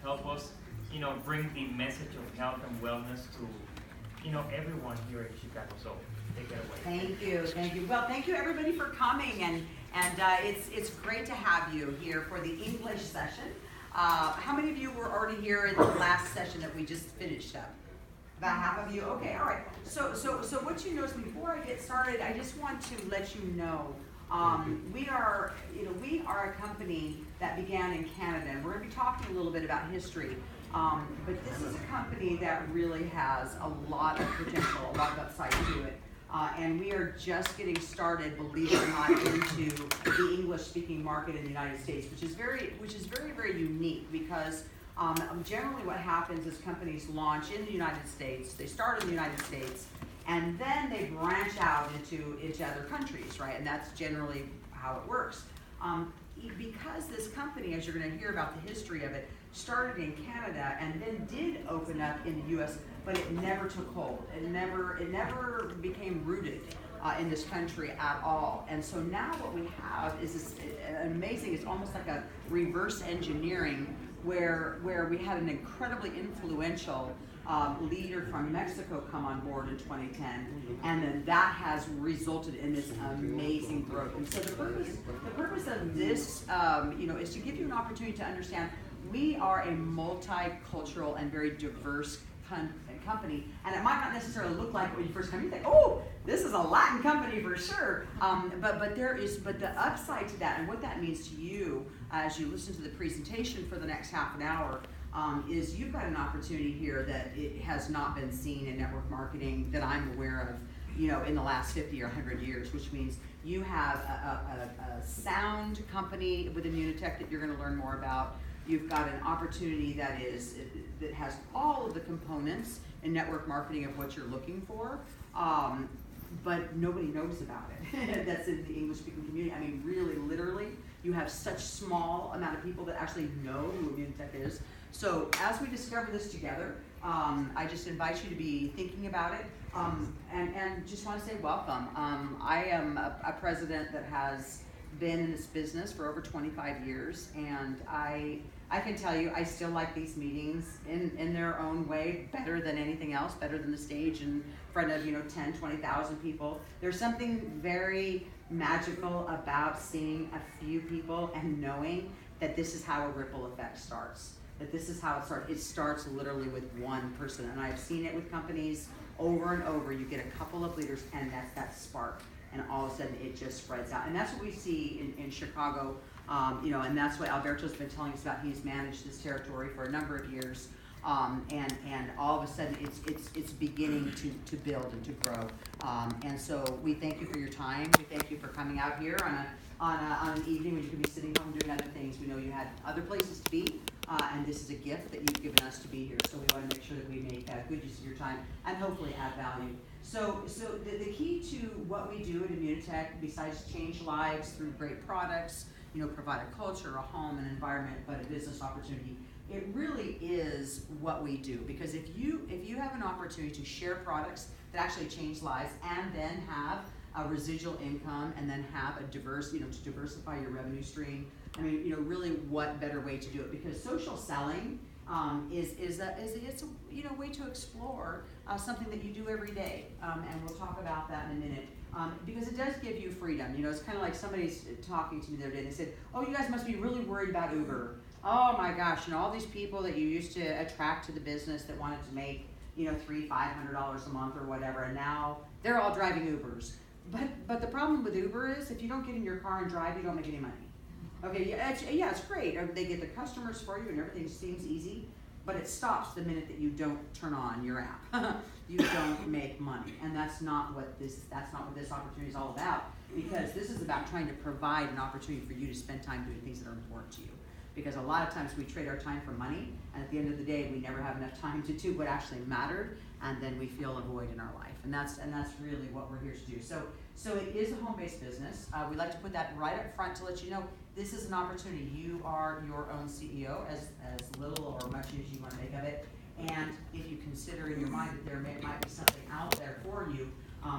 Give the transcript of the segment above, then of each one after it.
help us, bring the message of health and wellness to, everyone here in Chicago. So take it away. Thank you, thank you. Well, thank you everybody for coming, and it's great to have you here for the English session. How many of you were already here in the last session that we just finished up? About half of you? Okay, all right. So what you notice before I get started, I just want to let you know, we are a company that began in Canada, and we're going to be talking a little bit about history. But this is a company that really has a lot of potential, a lot of upside to it. And we are just getting started, believe it or not, into the English-speaking market in the United States, which is very, very unique because generally what happens is companies launch in the United States, they start in the United States, and then they branch out into other countries, right? And that's generally how it works. Because this company, as you're going to hear about the history of it, started in Canada and then did open up in the U.S., but it never took hold. It never became rooted in this country at all. And so now what we have is this amazing, it's almost like a reverse engineering where we had an incredibly influential leader from Mexico come on board in 2010, and then that has resulted in this amazing growth. And so the purpose of this, is to give you an opportunity to understand we are a multicultural and very diverse company, and it might not necessarily look like when you first come, you think, oh, this is a Latin company for sure. But the upside to that, and what that means to you as you listen to the presentation for the next half an hour, is you've got an opportunity here that it has not been seen in network marketing that I'm aware of, in the last 50 or 100 years, which means you have a sound company with Immunotec that you're going to learn more about. You've got an opportunity that has all of the components in network marketing of what you're looking for, but nobody knows about it. That's in the English-speaking community. I mean, really, literally, you have such small amount of people that actually know who Immunotec is. So as we discover this together, I just invite you to be thinking about it, and just want to say welcome. I am a president that has been in this business for over 25 years, and I can tell you I still like these meetings in their own way better than anything else, better than the stage in front of 10, 20,000 people. There's something very magical about seeing a few people and knowing that this is how a ripple effect starts. That this is how it starts. It starts literally with one person, and I've seen it with companies over and over. You get a couple of leaders, and that's that spark, and all of a sudden it just spreads out. And that's what we see in Chicago, and that's what Alberto's been telling us about. He's managed this territory for a number of years, and all of a sudden it's beginning to build and to grow. And so we thank you for your time. We thank you for coming out here on an evening when you could be sitting home doing other things. We know you had other places to be, and this is a gift that you've given us to be here. So we want to make sure that we make good use of your time and hopefully add value. So the key to what we do at Immunotec, besides change lives through great products, provide a culture, a home, an environment, but a business opportunity, it really is what we do. Because if you have an opportunity to share products that actually change lives and then have a residual income and then have a diverse, to diversify your revenue stream, I mean, really what better way to do it? Because social selling is a way to explore something that you do every day, and we'll talk about that in a minute. Because it does give you freedom. It's kind of like somebody's talking to me the other day. They said, "Oh, you guys must be really worried about Uber. Oh my gosh, all these people that you used to attract to the business that wanted to make, $300-500 a month or whatever, and now they're all driving Ubers." But the problem with Uber is if you don't get in your car and drive, you don't make any money. Okay, yeah, it's great. They get the customers for you and everything seems easy, but it stops the minute that you don't turn on your app. You don't make money, and that's not what this opportunity is all about. Because this is about trying to provide an opportunity for you to spend time doing things that are important to you. Because a lot of times we trade our time for money, and at the end of the day, we never have enough time to do what actually mattered, and then we feel a void in our life. And that's really what we're here to do. So it is a home-based business. We like to put that right up front to let you know this is an opportunity. You are your own CEO, as little or much as you want to make of it. And if you consider in your mind that there might be something out there for you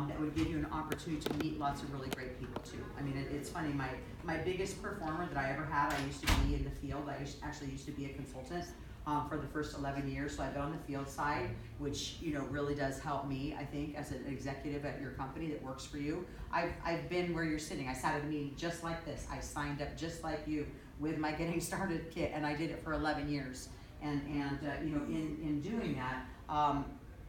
that would give you an opportunity to meet lots of really great people too. I mean, it's funny, my biggest performer that I ever had, I used to be in the field, I actually used to be a consultant. for the first 11 years. So I've been on the field side, which, you know, really does help me, I think, as an executive at your company that works for you. I've been where you're sitting. I sat at a meeting just like this. I signed up just like you with my Getting Started kit, and I did it for 11 years. And you know, in doing that,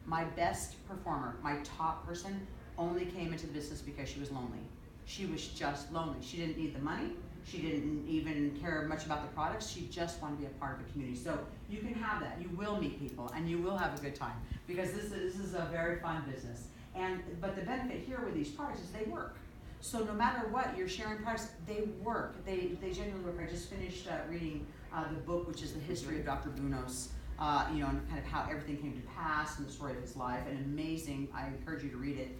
my best performer, my top person, only came into the business because she was lonely. She was just lonely. She didn't need the money. She didn't even care much about the products. She just wanted to be a part of the community. So you can have that. You will meet people and you will have a good time, because this is a very fun business. But the benefit here with these products is they work. So no matter what, you're sharing products, they work. They genuinely work. I just finished reading the book, which is the history of Dr. Bunos, you know, and kind of how everything came to pass and the story of his life. And amazing. I encourage you to read it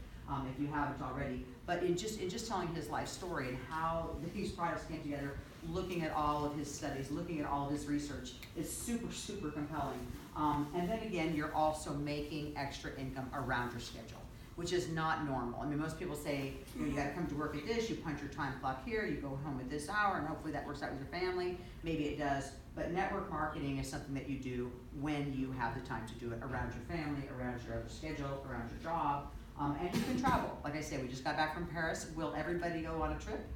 if you haven't already. But in just telling his life story and how these products came together, looking at all of his studies, looking at all of his research, it's super, super compelling. And then again, you're also making extra income around your schedule, which is not normal. I mean, most people say, you know, you gotta come to work at this, you punch your time clock here, you go home at this hour, and hopefully that works out with your family. Maybe it does, but network marketing is something that you do when you have the time to do it around your family, around your other schedule, around your job. And you can travel. Like I said, we just got back from Paris. Will everybody go on a trip?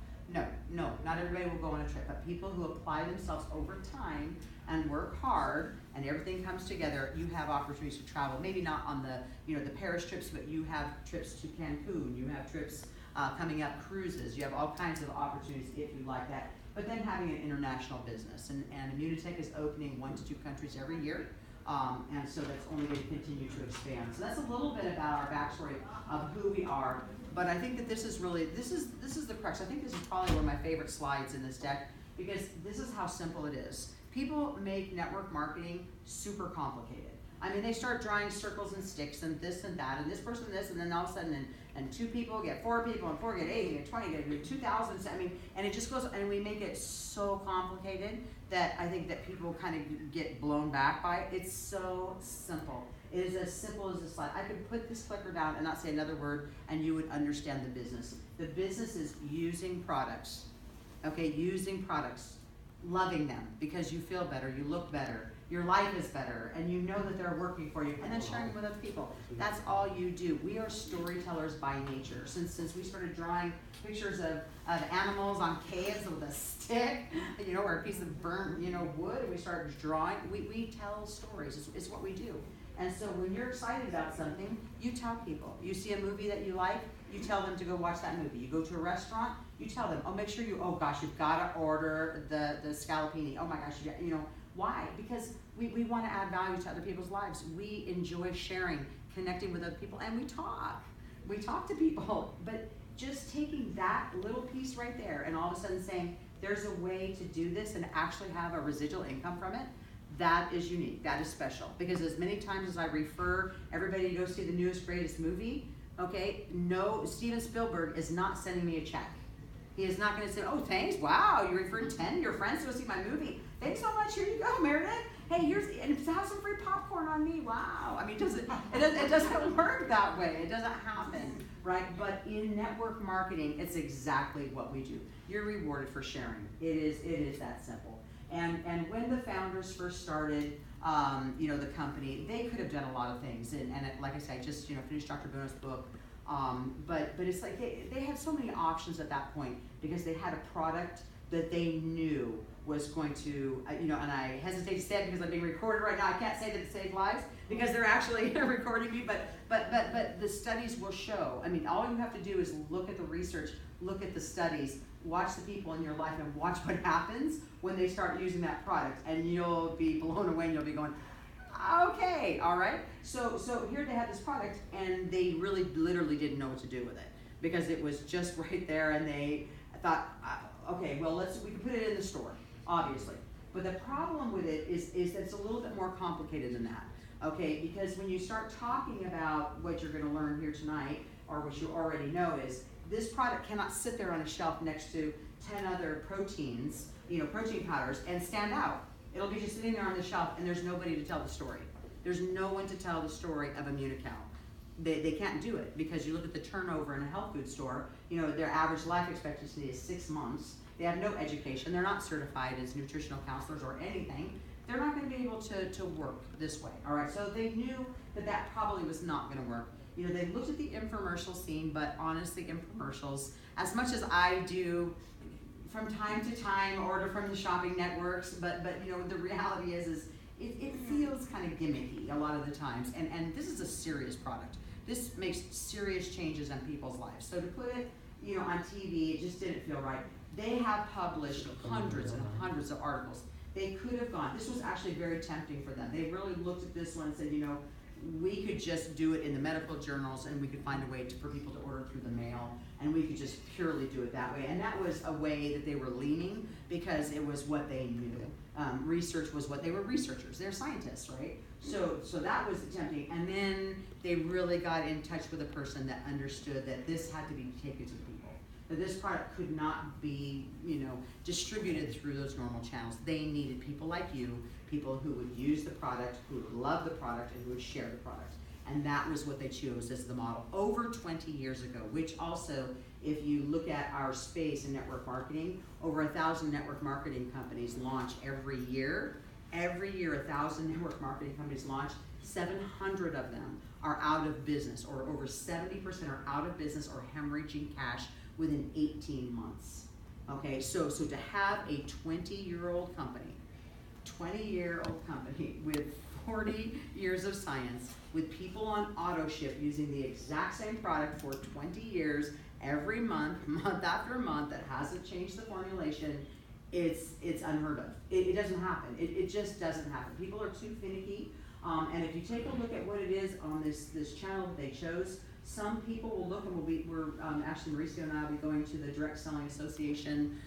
No, not everybody will go on a trip, but people who apply themselves over time and work hard and everything comes together, you have opportunities to travel. Maybe not on the, you know, the Paris trips, but you have trips to Cancun, you have trips coming up, cruises, you have all kinds of opportunities if you like that. But then having an international business, and Immunotec is opening 1 to 2 countries every year. And so that's only going to continue to expand. So that's a little bit about our backstory of who we are. But I think that this is really, this is the crux. I think this is probably one of my favorite slides in this deck, because this is how simple it is. People make network marketing super complicated. I mean, they start drawing circles and sticks and this and that, and this person this, and then all of a sudden, and 2 people get 4 people, and 4 get 8, get 20, get 2,000. I mean, and it just goes, and we make it so complicated that I think that people kind of get blown back by it. It's so simple. It is as simple as this slide. I could put this clicker down and not say another word, and you would understand the business. The business is using products, okay, using products, loving them because you feel better, you look better, your life is better, and you know that they're working for you, and then sharing them with other people. That's all you do. We are storytellers by nature. Since we started drawing pictures of animals on caves with a stick, you know, or a piece of burnt, you know, wood, and we started drawing, we tell stories. It's what we do. And so when you're excited about something, you tell people. You see a movie that you like, you tell them to go watch that movie. You go to a restaurant, you tell them, oh, make sure you, oh gosh, you've got to order the scallopini. Oh my gosh, you know, why? Because we want to add value to other people's lives. We enjoy sharing, connecting with other people, and we talk. We talk to people, but just taking that little piece right there and all of a sudden saying, there's a way to do this and actually have a residual income from it, that is unique, that is special. Because as many times as I refer everybody to go see the newest, greatest movie, okay, no, Steven Spielberg is not sending me a check. He is not going to say, oh, thanks, wow, you referred 10 of your friends to go see my movie. Thanks so much, here you go, Meredith. Hey, and have some free popcorn on me, wow. I mean, it doesn't work that way. It doesn't happen, right? But in network marketing, it's exactly what we do. You're rewarded for sharing. It is that simple. And when the founders first started, you know, the company, they could have done a lot of things. And like I said, I just, you know, finished Dr. Buno's book. But it's like they had so many options at that point because they had a product that they knew was going to, you know, and I hesitate to say it because I'm being recorded right now. I can't say that it saved lives because they're actually recording me, but the studies will show. I mean, all you have to do is look at the research, look at the studies, watch the people in your life, and watch what happens when they start using that product, and you'll be blown away, and you'll be going, okay, all right. So here they had this product, and they really literally didn't know what to do with it because it was just right there, and they thought, okay, well, we can put it in the store, obviously. But the problem with it is that it's a little bit more complicated than that, okay? Because when you start talking about what you're going to learn here tonight, or what you already know, is this product cannot sit there on a shelf next to 10 other proteins, you know, protein powders, and stand out. It'll be just sitting there on the shelf, and there's nobody to tell the story. There's no one to tell the story of Immunocal. They can't do it because you look at the turnover in a health food store, you know, their average life expectancy is 6 months, they have no education, they're not certified as nutritional counselors or anything, they're not gonna be able to work this way, all right? So they knew that that probably was not gonna work. You know, they looked at the infomercial scene, but honestly, infomercials, as much as I do from time to time order from the shopping networks, but you know, the reality is it feels kind of gimmicky a lot of the times, and this is a serious product. This makes serious changes in people's lives. So to put it, you know, on TV, it just didn't feel right. They have published hundreds and hundreds of articles. They could have gone, this was actually very tempting for them. They really looked at this one and said, you know, we could just do it in the medical journals and we could find a way for people to order through the mail, and we could just purely do it that way. And that was a way that they were leaning because it was what they knew. Research was what they were researchers. They're scientists, right? So that was tempting. And then they really got in touch with a person that understood that this had to be taken to the people. That this product could not be, you know, distributed through those normal channels. They needed people like you, people who would use the product, who would love the product, and who would share the product. And that was what they chose as the model over 20 years ago, which also, if you look at our space in network marketing, over 1,000 network marketing companies launch every year. Every year, 1,000 network marketing companies launch. 700 of them are out of business, or over 70% are out of business or hemorrhaging cash within 18 months. Okay, so to have a 20-year-old company, 20-year-old company with 40 years of science, with people on auto ship using the exact same product for 20 years, every month, month after month, that hasn't changed the formulation, it's unheard of. It doesn't happen. It just doesn't happen. People are too finicky. And if you take a look at what it is on this channel that they chose, some people will look, and we're Ashley Mauricio and I will be going to the Direct Selling Association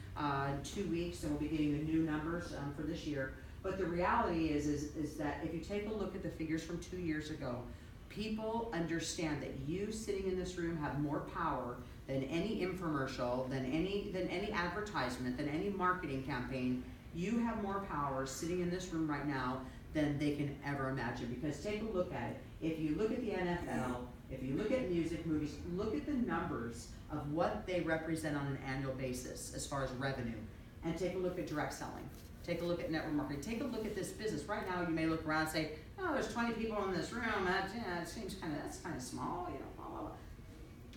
2 weeks, and we'll be getting the new numbers for this year. But the reality is that if you take a look at the figures from 2 years ago, people understand that you sitting in this room have more power than any infomercial, than any advertisement, than any marketing campaign. You have more power sitting in this room right now than they can ever imagine. Because take a look at it. If you look at the NFL, if you look at music, movies, look at the numbers of what they represent on an annual basis as far as revenue, and take a look at direct selling. Take a look at network marketing. Take a look at this business. Right now, you may look around and say, "Oh, there's 20 people in this room. It seems that's kind of small, you know." Blah, blah, blah.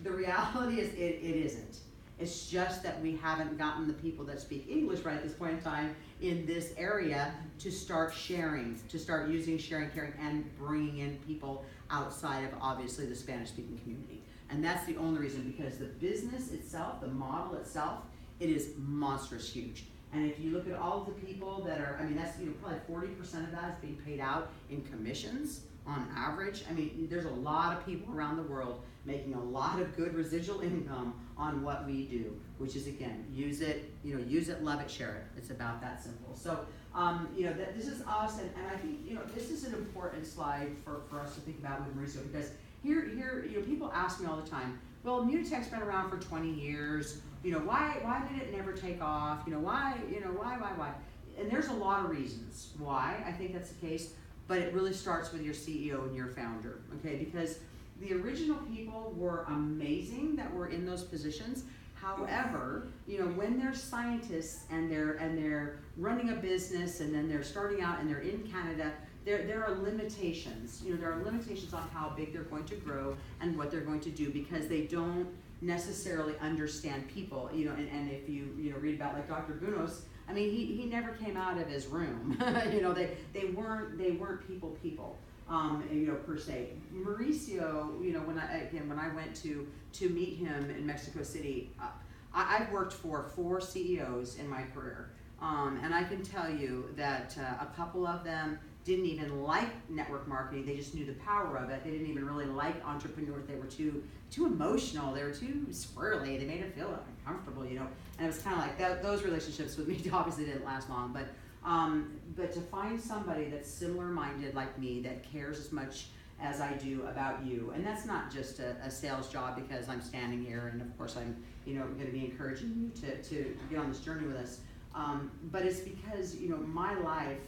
The reality is, it isn't. It's just that we haven't gotten the people that speak English right at this point in time in this area to start sharing, to start using sharing, caring, and bringing in people outside of obviously the Spanish-speaking community. And that's the only reason, because the business itself, the model itself, it is monstrous huge. And if you look at all of the people that are, I mean, that's, you know, probably 40% of that is being paid out in commissions on average. I mean, there's a lot of people around the world making a lot of good residual income on what we do, which is, again, use it, you know, use it, love it, share it. It's about that simple. So, you know, this is us, and I think, you know, this is an important slide for us to think about with Mauricio, because here, you know, people ask me all the time, well, Immunotec's been around for 20 years, you know, why did it never take off? You know, why? And there's a lot of reasons why I think that's the case, but it really starts with your CEO and your founder, okay? Because the original people were amazing that were in those positions. However, you know, when they're scientists and they're running a business, and then they're starting out and they're in Canada, there are limitations. You know, there are limitations on how big they're going to grow and what they're going to do, because they don't necessarily understand people. You know, and if you know, read about like Dr. Bunos, I mean, he never came out of his room. You know, they weren't people. You know, per se. Mauricio, you know, when I went to meet him in Mexico City, I've worked for 4 CEOs in my career, and I can tell you that a couple of them didn't even like network marketing. They just knew the power of it. They didn't even really like entrepreneurs. They were too emotional. They were too squirrely. They made it feel uncomfortable, you know. And it was kind of like that. Those relationships with me obviously didn't last long. But to find somebody that's similar-minded like me, that cares as much as I do about you, and that's not just a sales job because I'm standing here, and of course I'm, you know, going to be encouraging you to get on this journey with us. But it's because, you know, my life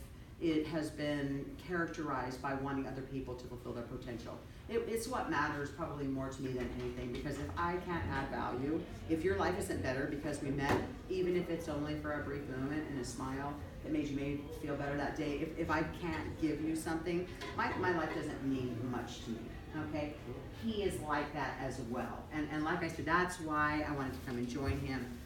it has been characterized by wanting other people to fulfill their potential. It's what matters probably more to me than anything, because if I can't add value, if your life isn't better because we met, even if it's only for a brief moment and a smile that made you feel better that day, if I can't give you something, my life doesn't mean much to me, okay? He is like that as well. And like I said, that's why I wanted to come and join him.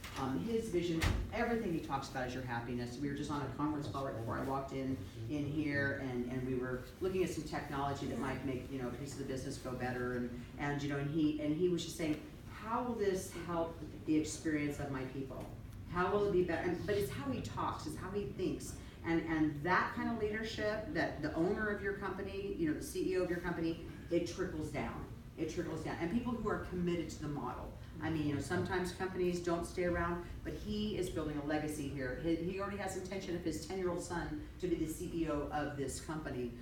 His vision, everything he talks about is your happiness. We were just on a conference call right before I walked in here, and we were looking at some technology that might make, you know, a piece of the business go better, and you know, and he was just saying, how will this help the experience of my people? How will it be better? But it's how he talks, it's how he thinks. And that kind of leadership, that the owner of your company, you know, the CEO of your company, it trickles down. It trickles down. And people who are committed to the model. I mean, you know, sometimes companies don't stay around, but he is building a legacy here. He already has intention of his 10-year-old son to be the CEO of this company,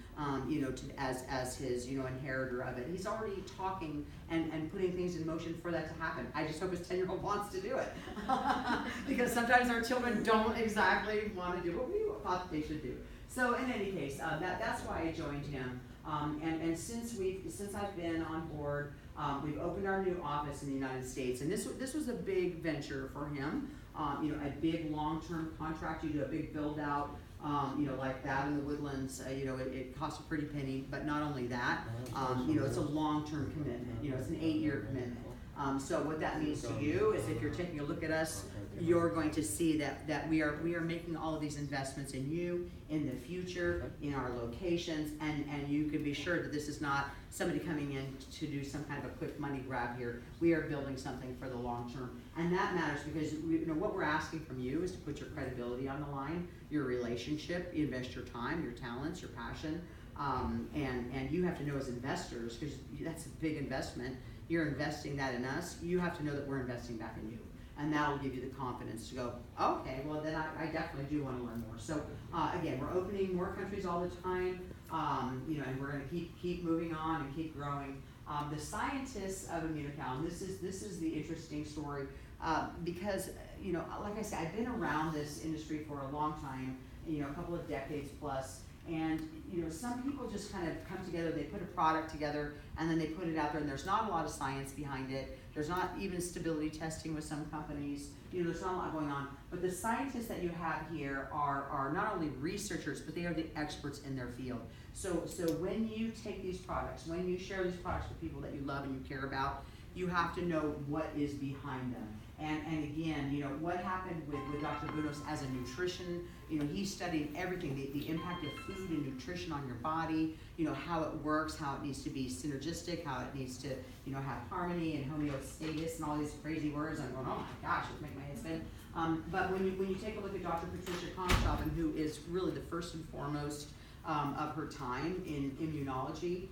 you know, as his, you know, inheritor of it. He's already talking and putting things in motion for that to happen. I just hope his 10-year-old wants to do it. Because sometimes our children don't exactly want to do what we thought they should do. So in any case, that's why I joined him. And since I've been on board, we've opened our new office in the United States, and this was a big venture for him. You know, a big long-term contract. You do a big build-out, you know, like that in the Woodlands. You know, it costs a pretty penny. But not only that, you know, it's a long-term commitment. You know, it's an 8-year commitment. So what that means to you is, if you're taking a look at us, you're going to see that we are making all of these investments in you, in the future, in our locations, and you can be sure that this is not somebody coming in to do some kind of a quick money grab here. We are building something for the long term, and that matters because you know what we're asking from you is to put your credibility on the line, your relationship, you invest your time, your talents, your passion, and you have to know as investors, because that's a big investment. You're investing that in us. You have to know that we're investing back in you. And that will give you the confidence to go, okay, well then I definitely do want to learn more. So again, we're opening more countries all the time, you know, and we're going to keep moving on and keep growing. The scientists of Immunocal, and this is the interesting story, because you know, like I said, I've been around this industry for a long time, you know, a couple of decades plus. And you know, some people just kind of come together, they put a product together, and then they put it out there, and there's not a lot of science behind it. There's not even stability testing with some companies. You know, there's not a lot going on. But the scientists that you have here are not only researchers, but they are the experts in their field. So when you take these products, when you share these products with people that you love and you care about, you have to know what is behind them. And again, you know, what happened with Dr. Bunos as a nutrition, you know, he studied everything, the impact of food and nutrition on your body, you know, how it works, how it needs to be synergistic, how it needs to, you know, have harmony and homeostasis and all these crazy words. I'm going, oh my gosh, it's making my head spin. But when you take a look at Dr. Patricia Conshoven, who is really the first and foremost of her time in immunology,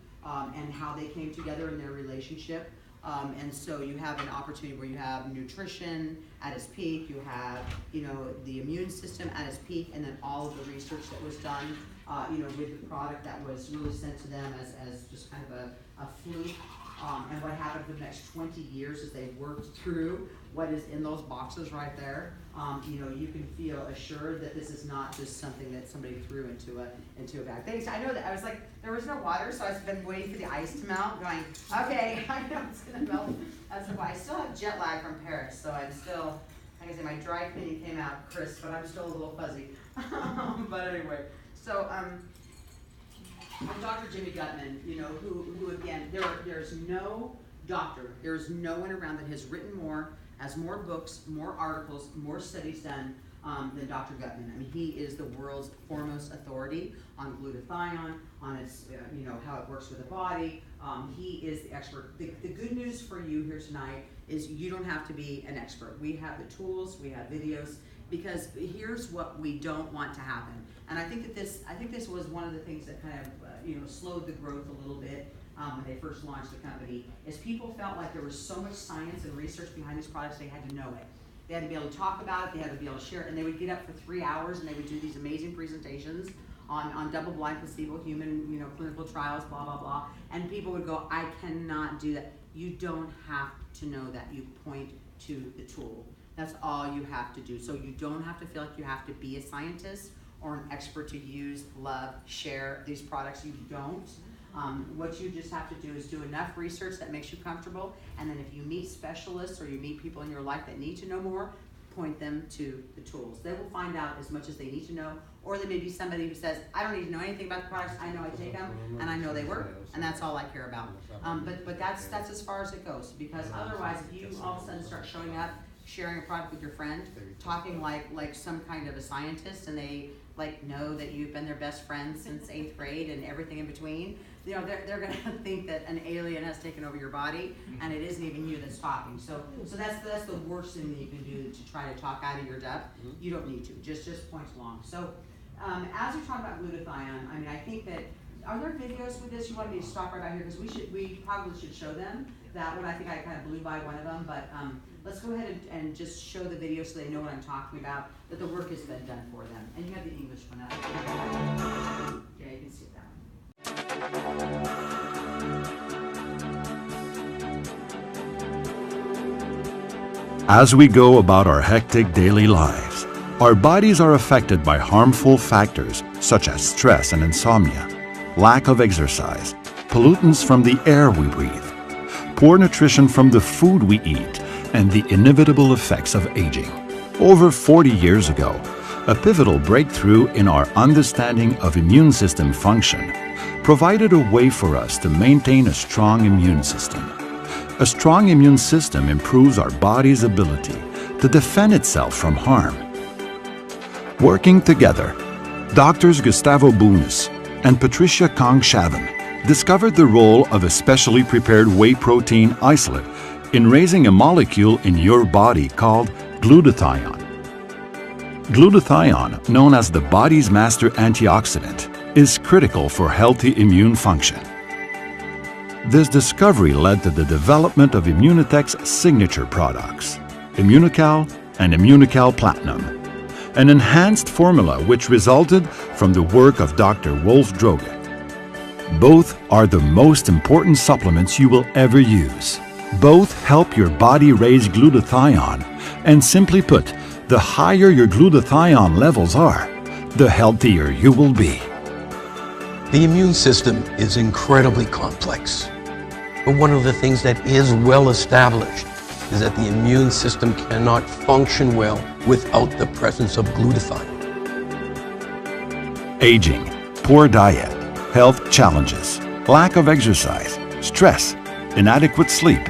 and how they came together in their relationship. And so you have an opportunity where you have nutrition at its peak, you have, you know, the immune system at its peak, and then all of the research that was done, you know, with the product that was really sent to them as just kind of a fluke. And what happened for the next 20 years as they worked through what is in those boxes right there. You know, you can feel assured that this is not just something that somebody threw into a bag. Thanks. I know that I was like, there was no water, so I've been waiting for the ice to melt, going, okay, I know it's gonna melt. That's why I still have jet lag from Paris, so I'm still, like I said, my dry cleaning came out crisp, but I'm still a little fuzzy. But anyway, so I'm Dr. Jimmy Gutman, you know, who again, there's no doctor, there's no one around that has written more, has more books, more articles, more studies done than Dr. Gutman. I mean, he is the world's foremost authority on glutathione, on its, you know, how it works with the body. He is the expert. The good news for you here tonight is you don't have to be an expert. We have the tools, we have videos, because here's what we don't want to happen. And I think that this was one of the things that kind of you know, slowed the growth a little bit when they first launched the company, is people felt like there was so much science and research behind these products, they had to know it. They had to be able to talk about it, they had to be able to share it, and they would get up for 3 hours and they would do these amazing presentations on double-blind placebo, human, you know, clinical trials, blah, blah, blah. And people would go, I cannot do that. You don't have to know that. You point to the tool. That's all you have to do. So you don't have to feel like you have to be a scientist or an expert to use, love, share these products. You don't. What you just have to do is do enough research that makes you comfortable, and then if you meet specialists or you meet people in your life that need to know more, point them to the tools. They will find out as much as they need to know, or there may be somebody who says, I don't need to know anything about the products, I know I take them, and I know they work, and that's all I care about. But that's as far as it goes, because otherwise, if you all of a sudden start showing up, sharing a product with your friend, talking like some kind of a scientist, and they know that you've been their best friend since 8th grade and everything in between, they're gonna think that an alien has taken over your body, and it isn't even you that's talking. So that's the worst thing that you can do to try to talk out of your depth. You don't need to, just point along. So as we talk about glutathione, I mean, I think that, are there videos with this? You want me to stop right out here, because we probably should show them. That one, I think I kind of blew by one of them, but let's go ahead and just show the video so they know what I'm talking about, that the work has been done for them. And you have the English one up. Yeah, you can see that one. As we go about our hectic daily lives, our bodies are affected by harmful factors such as stress and insomnia, lack of exercise, pollutants from the air we breathe, poor nutrition from the food we eat, and the inevitable effects of aging. Over 40 years ago, a pivotal breakthrough in our understanding of immune system function provided a way for us to maintain a strong immune system. A strong immune system improves our body's ability to defend itself from harm. Working together, Doctors Gustavo Bunis and Patricia Kong-Shavin discovered the role of a specially prepared whey protein isolate in raising a molecule in your body called glutathione. Glutathione, known as the body's master antioxidant, is critical for healthy immune function. This discovery led to the development of Immunotec's signature products, Immunocal and Immunocal Platinum, an enhanced formula which resulted from the work of Dr. Wolf Droge. Both are the most important supplements you will ever use. Both help your body raise glutathione, and simply put, the higher your glutathione levels are, the healthier you will be. The immune system is incredibly complex, but one of the things that is well established is that the immune system cannot function well without the presence of glutathione. Aging, poor diet, health challenges, lack of exercise, stress, inadequate sleep,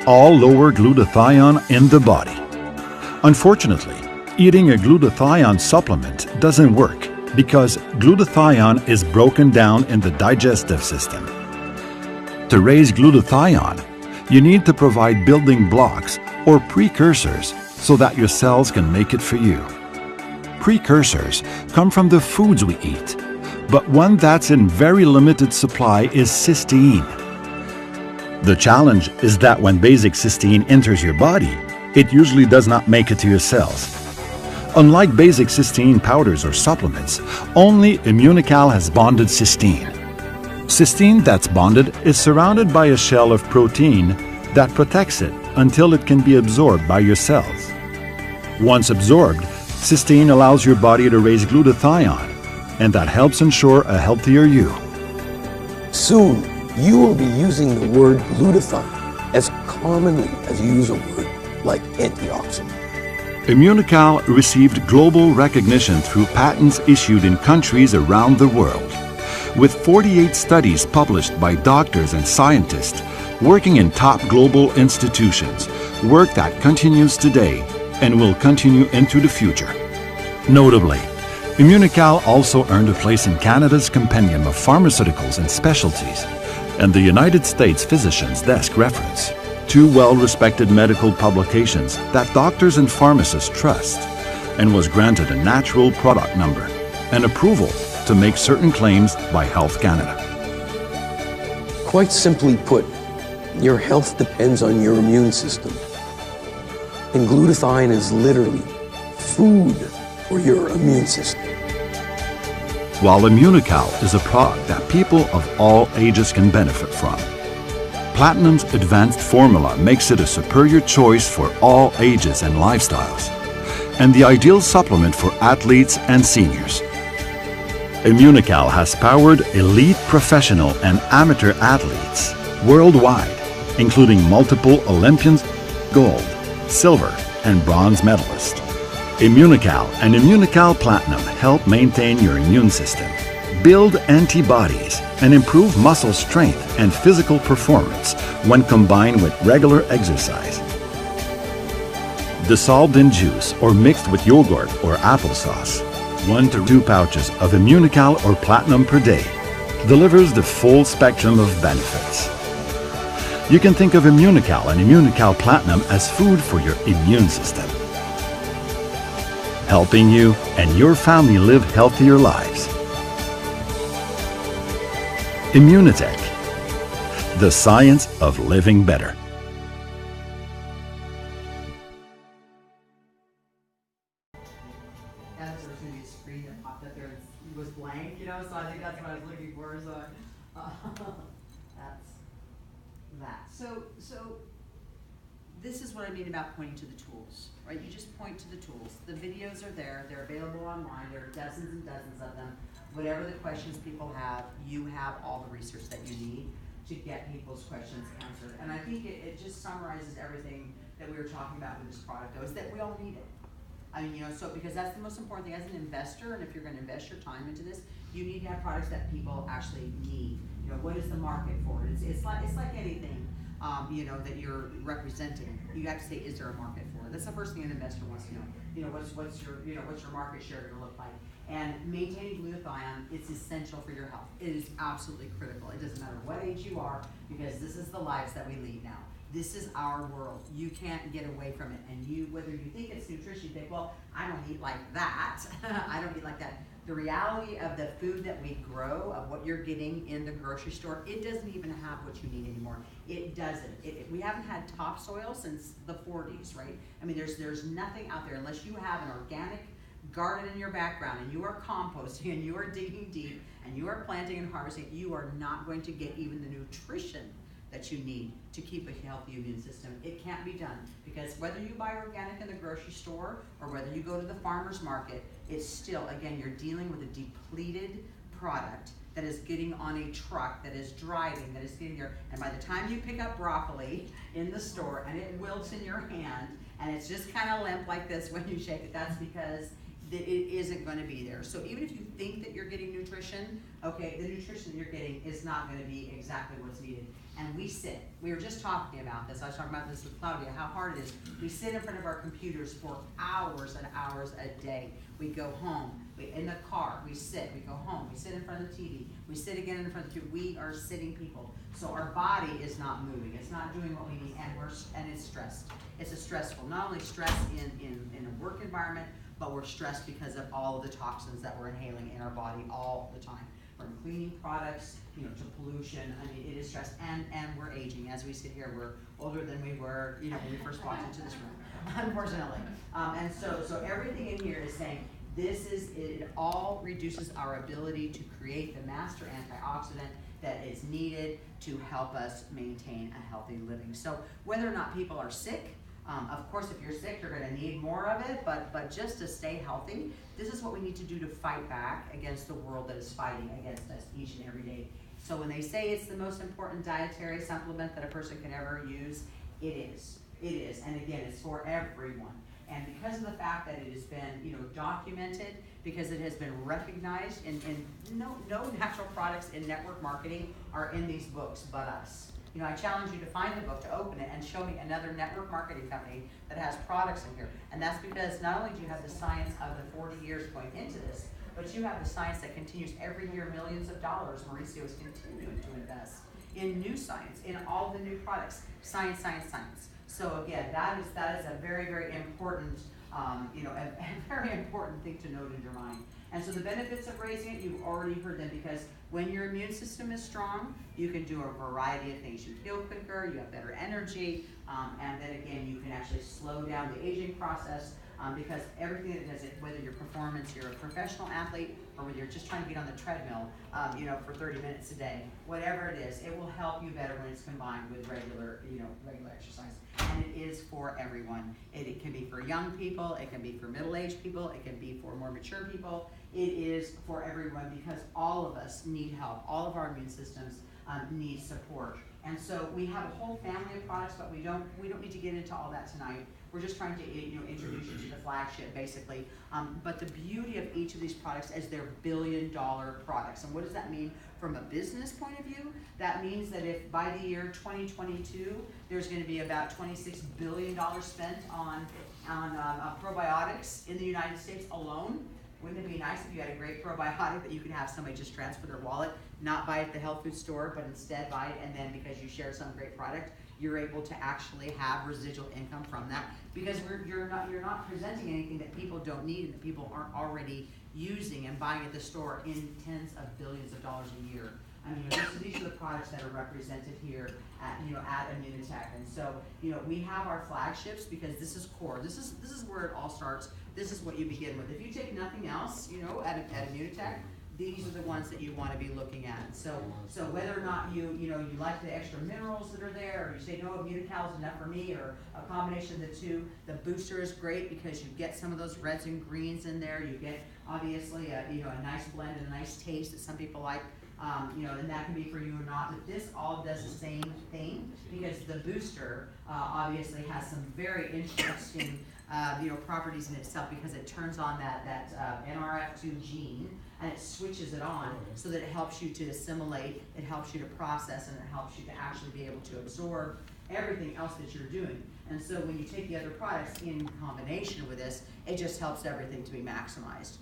all lower glutathione in the body. Unfortunately, eating a glutathione supplement doesn't work because glutathione is broken down in the digestive system. To raise glutathione, you need to provide building blocks or precursors so that your cells can make it for you. Precursors come from the foods we eat, but one that's in very limited supply is cysteine. The challenge is that when basic cysteine enters your body, it usually does not make it to your cells. Unlike basic cysteine powders or supplements, only Immunocal has bonded cysteine. Cysteine that's bonded is surrounded by a shell of protein that protects it until it can be absorbed by your cells. Once absorbed, cysteine allows your body to raise glutathione, and that helps ensure a healthier you. Soon, you will be using the word glutathione as commonly as you use a word like antioxidant. Immunocal received global recognition through patents issued in countries around the world, with 48 studies published by doctors and scientists working in top global institutions, work that continues today and will continue into the future. Notably, Immunocal also earned a place in Canada's Compendium of Pharmaceuticals and Specialties and the United States Physician's Desk Reference, two well-respected medical publications that doctors and pharmacists trust, and was granted a natural product number and approval to make certain claims by Health Canada. Quite simply put, your health depends on your immune system. And glutathione is literally food for your immune system. While Immunocal is a product that people of all ages can benefit from, Platinum's advanced formula makes it a superior choice for all ages and lifestyles, and the ideal supplement for athletes and seniors. Immunocal has powered elite professional and amateur athletes worldwide, including multiple Olympians, gold, silver, and bronze medalists. Immunocal and Immunocal Platinum help maintain your immune system, build antibodies, and improve muscle strength and physical performance when combined with regular exercise. Dissolved in juice or mixed with yogurt or applesauce, 1 to 2 pouches of Immunocal or Platinum per day delivers the full spectrum of benefits. You can think of Immunocal and Immunocal Platinum as food for your immune system, helping you and your family live healthier lives. Immunotec, the science of living better. That was going to be a screen that popped up there and it was blank, you know, so I think that's what I was looking for. So that's that. So this is what I mean about pointing to the tools, right? You just point to the tools. The videos are there. They're available online. There are dozens and dozens of them. Whatever the questions people have, you have all the research that you need to get people's questions answered. And I think it just summarizes everything that we were talking about with this product, though, is that we all need it. I mean, you know, so because that's the most important thing as an investor, and if you're going to invest your time into this, you need to have products that people actually need. You know, what is the market for it? It's like anything, you know, that you're representing. You have to say, is there a market for it? That's the first thing an investor wants to know. You know, what's your market share going to look like? And maintaining glutathione is essential for your health. It is absolutely critical. It doesn't matter what age you are, because this is the lives that we lead now. This is our world. You can't get away from it. And you, whether you think it's nutrition, you think, well, I don't eat like that. I don't eat like that. The reality of the food that we grow, of what you're getting in the grocery store, it doesn't even have what you need anymore. It doesn't. We haven't had topsoil since the 40s, right? I mean, there's nothing out there unless you have an organic garden in your background and you are composting and you are digging deep and you are planting and harvesting. You are not going to get even the nutrition that you need to keep a healthy immune system. It can't be done, because whether you buy organic in the grocery store or whether you go to the farmer's market, it's still, again, you're dealing with a depleted product that is getting on a truck, that is driving, that is getting there, and by the time you pick up broccoli in the store and it wilts in your hand and it's just kind of limp like this when you shake it, that's because it isn't going to be there. So even if you think that you're getting nutrition, okay, the nutrition that you're getting is not going to be exactly what's needed. And we were just talking about this, I was talking about this with Claudia, how hard it is. We sit in front of our computers for hours and hours a day. We go home, in the car, we sit, we go home, we sit in front of the TV, we sit again in front of the TV. We are sitting people. So our body is not moving, it's not doing what we need, and it's stressed. It's stressful, not only stress in a work environment, but we're stressed because of all of the toxins that we're inhaling in our body all the time. From cleaning products, you know, to pollution. I mean, it is stress, and we're aging. As we sit here, we're older than we were, you know, when we first walked into this room, unfortunately. And so everything in here is saying it all reduces our ability to create the master antioxidant that is needed to help us maintain a healthy living. So whether or not people are sick, of course, if you're sick, you're going to need more of it, but just to stay healthy, this is what we need to do to fight back against the world that is fighting against us each and every day. So when they say it's the most important dietary supplement that a person can ever use, it is. It is, and again, it's for everyone. And because of the fact that it has been, you know, documented, because it has been recognized, and no natural products in network marketing are in these books but us. You know, I challenge you to find the book, to open it, and show me another network marketing company that has products in here. And that's because not only do you have the science of the 40 years going into this, but you have the science that continues every year, millions of dollars. Mauricio is continuing to invest in new science, in all the new products. Science, science, science. So again, that is a very, very important, you know, a very important thing to note in your mind. And so the benefits of raising it, you've already heard them, because when your immune system is strong, you can do a variety of things. You heal quicker, you have better energy, and then again, you can actually slow down the aging process, because everything that does it, whether your performance, you're a professional athlete, or whether you're just trying to get on the treadmill, for 30 minutes a day, whatever it is, it will help you better when it's combined with regular exercise. And it is for everyone. It can be for young people, it can be for middle-aged people, it can be for more mature people. It is for everyone because all of us need help. All of our immune systems need support. And so we have a whole family of products, but we don't need to get into all that tonight. We're just trying to introduce you to the flagship, basically. But the beauty of each of these products is they're billion-dollar products. And what does that mean from a business point of view? That means that if by the year 2022, there's going to be about $26 billion spent on probiotics in the United States alone. Wouldn't it be nice if you had a great probiotic that you could have somebody just transfer their wallet, not buy it at the health food store, but instead buy it, and then because you share some great product, you're able to actually have residual income from that, because you're not presenting anything that people don't need and that people aren't already using and buying at the store in tens of billions of dollars a year. I mean, these are the products that are represented here at Immunotec, and so we have our flagships because this is core. This is where it all starts. This is what you begin with. If you take nothing else, at Immunotec, these are the ones that you want to be looking at. So whether or not you like the extra minerals that are there, or you say no, Immunocal is enough for me, or a combination of the two, the booster is great because you get some of those reds and greens in there. You get obviously a nice blend and a nice taste that some people like. And that can be for you or not, but this all does the same thing because the booster obviously has some very interesting properties in itself because it turns on that NRF2 gene and it switches it on so that it helps you to assimilate, it helps you to process, and it helps you to actually be able to absorb everything else that you're doing. And so when you take the other products in combination with this, it just helps everything to be maximized.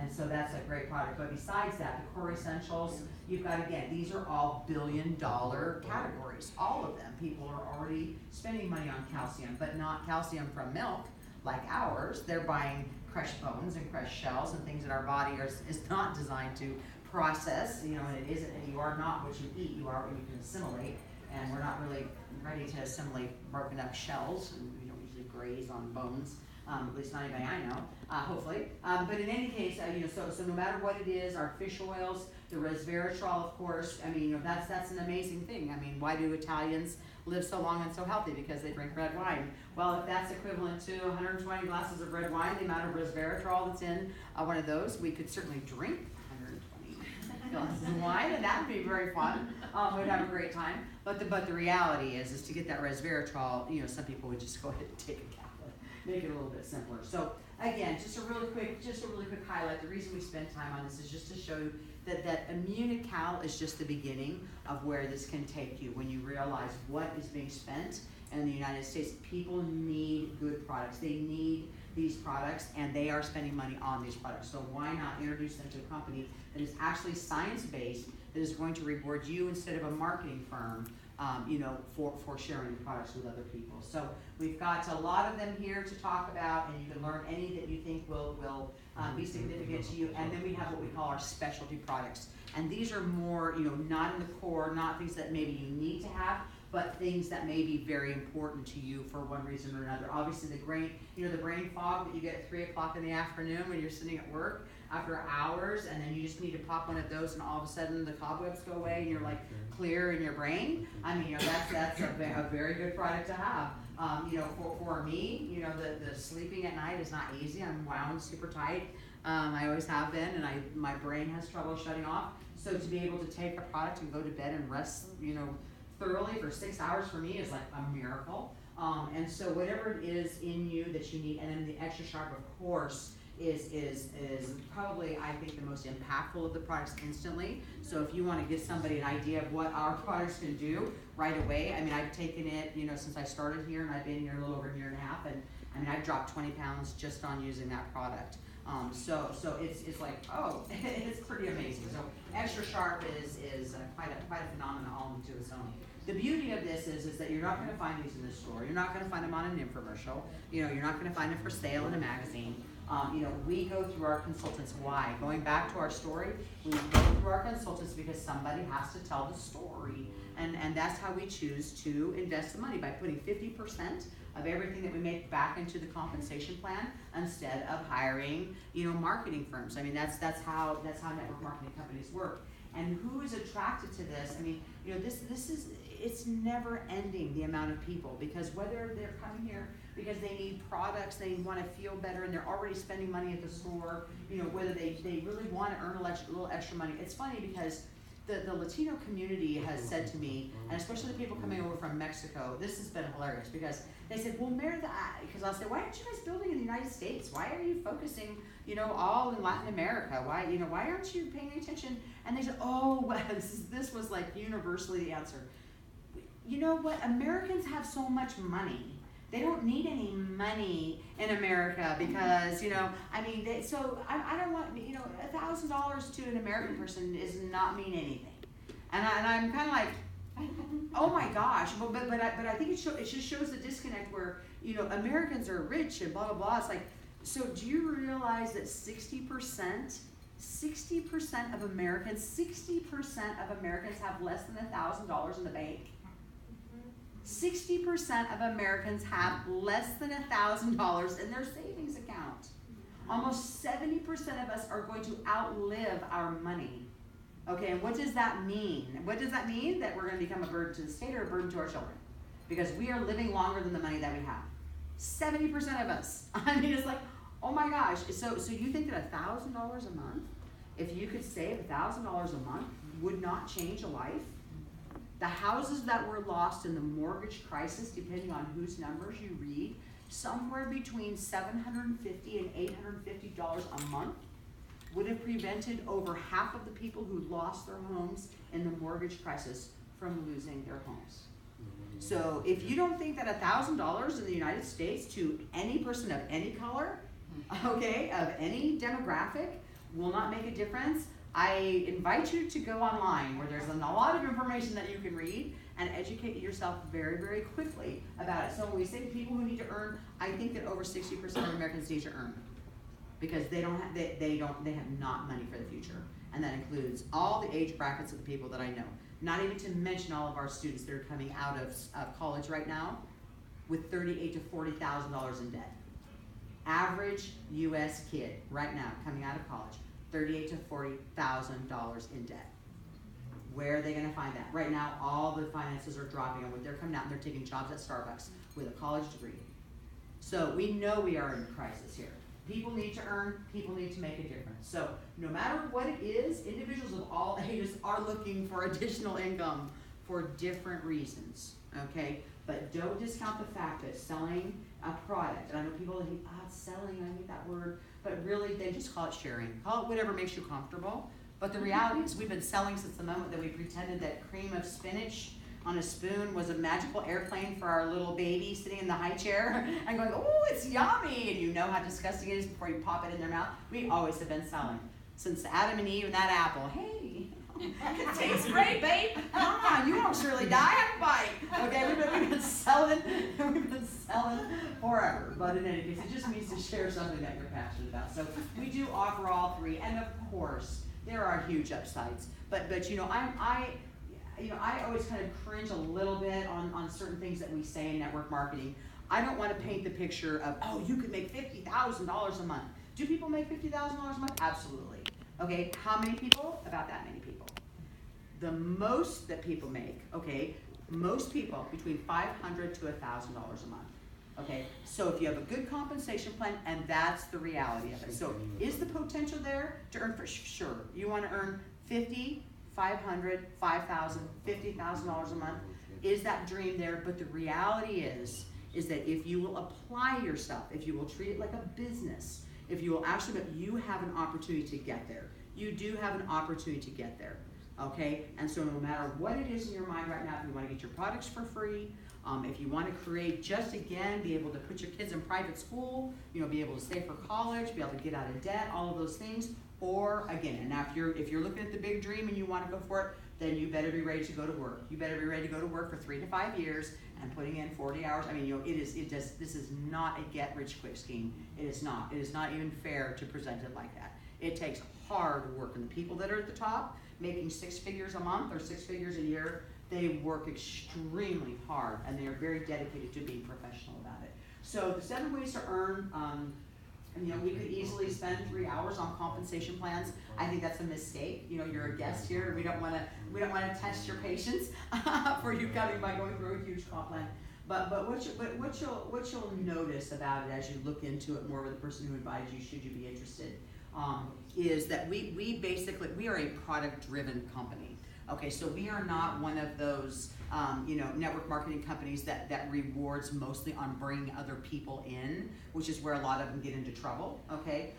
And so that's a great product. But besides that, the core essentials, you've got, again, these are all billion-dollar categories. All of them. People are already spending money on calcium, but not calcium from milk like ours. They're buying crushed bones and crushed shells and things that our body is not designed to process. And it isn't. You are not what you eat. You are what you can assimilate. And we're not really ready to assimilate broken up shells. And we don't usually graze on bones. At least not anybody I know, hopefully. But in any case, so no matter what it is, our fish oils, the resveratrol, of course, that's an amazing thing. Why do Italians live so long and so healthy? Because they drink red wine. Well, if that's equivalent to 120 glasses of red wine, the amount of resveratrol that's in one of those, we could certainly drink 120 glasses of wine, and that would be very fun. We'd have a great time. But the reality is to get that resveratrol, some people would just go ahead and take a capsule. Make it a little bit simpler. So again, just a really quick highlight. The reason we spend time on this is just to show you that Immunocal is just the beginning of where this can take you when you realize what is being spent in the United States. People need good products. They need these products, and they are spending money on these products. So why not introduce them to a company that is actually science-based, that is going to reward you instead of a marketing firm, for sharing the products with other people. So we've got a lot of them here to talk about, and you can learn any that you think will be significant to you. And then we have what we call our specialty products. And these are more, not in the core, not things that maybe you need to have, but things that may be very important to you for one reason or another. Obviously the brain fog that you get at 3 o'clock in the afternoon when you're sitting at work after hours, and then you just need to pop one of those and all of a sudden the cobwebs go away and you're like clear in your brain. That's a very good product to have. For me, the sleeping at night is not easy. I'm wound super tight. I always have been, and my brain has trouble shutting off. So to be able to take a product and go to bed and rest, thoroughly for 6 hours for me is like a miracle. And so whatever it is in you that you need, and then the Extra Sharp, of course, is probably, I think, the most impactful of the products instantly. So if you want to give somebody an idea of what our products can do right away, I've taken it, since I started here, and I've been here a little over a year and a half, and I've dropped 20 pounds just on using that product. So it's like, it's pretty amazing. So Extra Sharp is quite a phenomenon all into its own. The beauty of this is that you're not going to find these in the store. You're not going to find them on an infomercial. You're not going to find them for sale in a magazine. We go through our consultants. Why? Going back to our story, we go through our consultants because somebody has to tell the story. And that's how we choose to invest the money, by putting 50% of everything that we make back into the compensation plan instead of hiring, marketing firms. I mean, that's how network marketing companies work. And who is attracted to this? I mean, it's never ending, the amount of people, because whether they're coming here because they need products, they want to feel better, and they're already spending money at the store, whether they really want to earn a little extra money. It's funny because the Latino community has said to me, and especially the people coming over from Mexico, this has been hilarious, because they said, well, Meredith, because I'll say, why aren't you guys building in the United States? Why are you focusing, all in Latin America? Why aren't you paying attention? And they said, oh, well, this was like universally the answer. You know what? Americans have so much money. They don't need any money in America because, I don't want, $1,000 to an American person does not mean anything. And I'm kind of like, oh my gosh, but I think it just shows the disconnect where, Americans are rich and blah, blah, blah. It's like, so do you realize that 60% of Americans have less than $1,000 in the bank? 60% of Americans have less than $1,000 in their savings account. Almost 70% of us are going to outlive our money. Okay, and what does that mean? What does that mean? That we're going to become a burden to the state or a burden to our children? Because we are living longer than the money that we have. 70% of us. I mean, it's like, oh my gosh. So you think that $1,000 a month, if you could save $1,000 a month, would not change a life? The houses that were lost in the mortgage crisis, depending on whose numbers you read, somewhere between $750 and $850 a month would have prevented over half of the people who lost their homes in the mortgage crisis from losing their homes. So if you don't think that $1,000 in the United States to any person of any color, okay, of any demographic, will not make a difference, I invite you to go online where there's a lot of information that you can read and educate yourself very, very quickly about it. So when we say to people who need to earn, I think that over 60% of Americans need to earn because they have not money for the future. And that includes all the age brackets of the people that I know. Not even to mention all of our students that are coming out of college right now with $38,000 to $40,000 in debt. Average U.S. kid right now coming out of college, $38,000 to $40,000 in debt. Where are they going to find that? Right now, all the finances are dropping, and they're coming out and they're taking jobs at Starbucks with a college degree. So we know we are in a crisis here. People need to earn, people need to make a difference. So no matter what it is, individuals of all ages are looking for additional income for different reasons, okay? But don't discount the fact that selling a product, and I know people think, it's selling, I hate that word, but really they just call it sharing. Call it whatever makes you comfortable. But the reality is we've been selling since the moment that we pretended that cream of spinach on a spoon was a magical airplane for our little baby sitting in the high chair and going, oh, it's yummy, and you know how disgusting it is before you pop it in their mouth. We always have been selling. Since Adam and Eve and that apple, hey, it tastes great, babe. Come on, you won't surely die. Have a bite. Okay, we've been selling forever. But in any case, it just means to share something that you're passionate about. So we do offer all three, and of course, there are huge upsides. But I always kind of cringe a little bit on certain things that we say in network marketing. I don't want to paint the picture of, oh, you could make $50,000 a month. Do people make $50,000 a month? Absolutely. Okay, how many people? About that many people. The most that people make, okay, most people between $500 to $1,000 a month. Okay, so if you have a good compensation plan, and that's the reality of it. So is the potential there to earn? For sure. You want to earn $50,000, $500,000, $5,000, $50,000 a month. Is that dream there? But the reality is that if you will apply yourself, if you will treat it like a business, if you will actually, you have an opportunity to get there. You do have an opportunity to get there. Okay, and so no matter what it is in your mind right now, if you want to get your products for free, if you want to create, just again, be able to put your kids in private school, be able to stay for college, be able to get out of debt, all of those things, or again, and now if you're looking at the big dream and you want to go for it, then you better be ready to go to work. You better be ready to go to work for 3 to 5 years and putting in 40 hours. I mean, this is not a get-rich-quick scheme. It is not. It is not even fair to present it like that. It takes hard work, and the people that are at the top, making 6 figures a month or 6 figures a year, They work extremely hard, and they are very dedicated to being professional about it. So the 7 ways to earn, you know, we could easily spend 3 hours on compensation plans. I think that's a mistake. You know, you're a guest here. We don't want to test your patience for you coming by going through a huge comp plan. But what you'll notice about it as you look into it more with the person who invited you, should you be interested, is that we basically, we are a product-driven company. Okay, so we are not one of those, you know, network marketing companies that rewards mostly on bringing other people in, which is where a lot of them get into trouble, okay?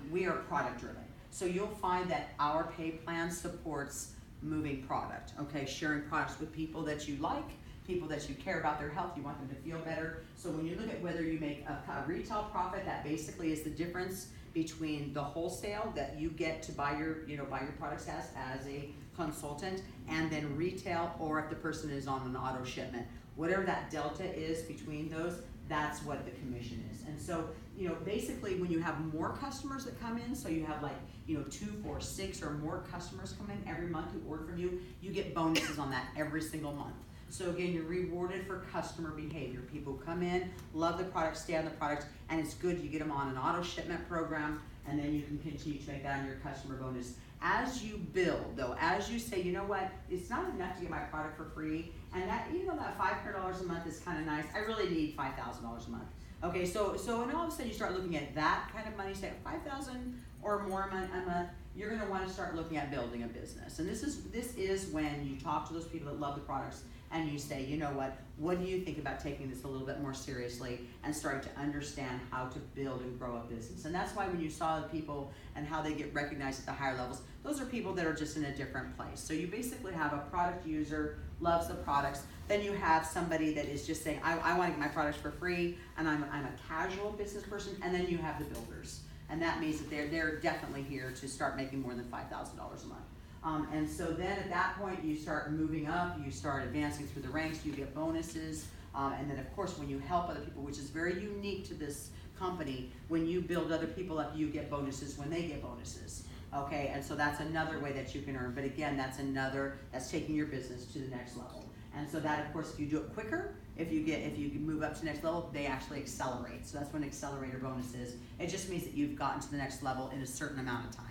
We are product driven. So you'll find that our pay plan supports moving product, okay? Sharing products with people that you like, people that you care about their health, you want them to feel better. So when you look at whether you make a retail profit, that basically is the difference between the wholesale that you get to buy your, you know, buy your products as a consultant, and then retail, or if the person is on an auto shipment. Whatever that delta is between those, that's what the commission is. And so, you know, basically when you have more customers that come in, so you have like, you know, 2, 4, 6 or more customers come in every month who order from you, you get bonuses on that every single month. So again, you're rewarded for customer behavior. People come in, love the product, stay on the product, and it's good. You get them on an auto shipment program, and then you can continue to make that on your customer bonus. As you build, though, as you say, you know what, it's not enough to get my product for free, and that, you know, that $500 a month is kind of nice. I really need $5,000 a month. Okay, so and all of a sudden you start looking at that kind of money, say $5,000 or more a month, you're going to want to start looking at building a business. And this is when you talk to those people that love the products, and you say, you know what do you think about taking this a little bit more seriously and starting to understand how to build and grow a business? And that's why when you saw the people and how they get recognized at the higher levels, those are people that are just in a different place. So you basically have a product user, loves the products, then you have somebody that is just saying, I want to get my products for free, and I'm a casual business person, and then you have the builders. And that means that they're definitely here to start making more than $5,000 a month. And so then at that point you start moving up, you start advancing through the ranks, you get bonuses, and then of course when you help other people, which is very unique to this company, when you build other people up, you get bonuses when they get bonuses. Okay, and so that's another way that you can earn, but again, that's taking your business to the next level. And so that, of course, if you do it quicker, if you move up to the next level, they actually accelerate. So that's what an accelerator bonus is. It just means that you've gotten to the next level in a certain amount of time.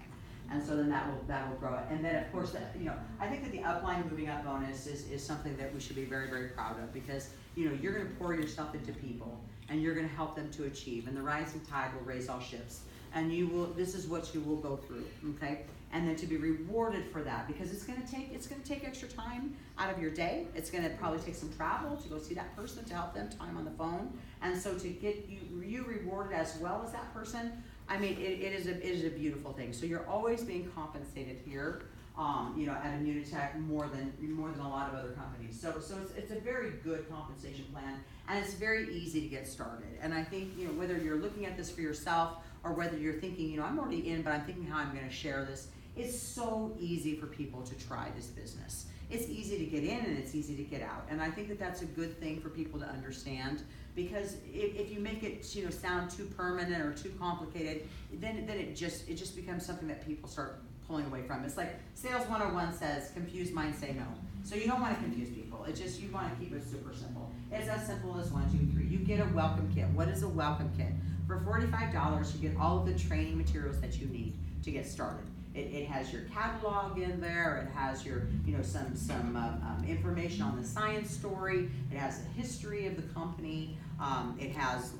And so then that will grow it. And then of course, you know, I think that the upline moving up bonus is something that we should be very, very proud of, because, you know, you're going to pour yourself into people and you're going to help them to achieve. And the rising tide will raise all ships. And this is what you will go through, okay? And then to be rewarded for that, because it's going to take extra time out of your day. It's going to probably take some travel to go see that person, to help them, time on the phone. And so to get you rewarded as well as that person, I mean, it is a beautiful thing. So you're always being compensated here, you know, at Immunotec more than a lot of other companies. So it's a very good compensation plan, and it's very easy to get started. And I think, you know, whether you're looking at this for yourself or whether you're thinking, you know, I'm already in, but I'm thinking how I'm going to share this, it's so easy for people to try this business. It's easy to get in and it's easy to get out. And I think that that's a good thing for people to understand, because if you make it, you know, sound too permanent or too complicated, then it just becomes something that people start pulling away from. It's like Sales 101 says, confused minds say no. So you don't want to confuse people. It's just, you want to keep it super simple. It's as simple as 1, 2, 3. You get a welcome kit. What is a welcome kit? For $45, you get all of the training materials that you need to get started. It has your catalog in there. It has your, you know, some information on the science story. It has the history of the company. It has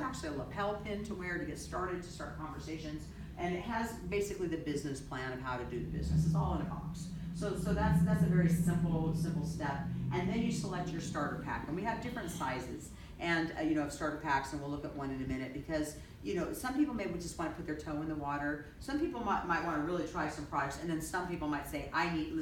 actually a lapel pin to wear to get started, to start conversations. And it has basically the business plan of how to do the business. It's all in a box. So that's a very simple step. And then you select your starter pack. And we have different sizes and you know, of starter packs, and we'll look at one in a minute, because, you know, some people maybe just want to put their toe in the water. Some people might want to really try some products, and then some people might say, I need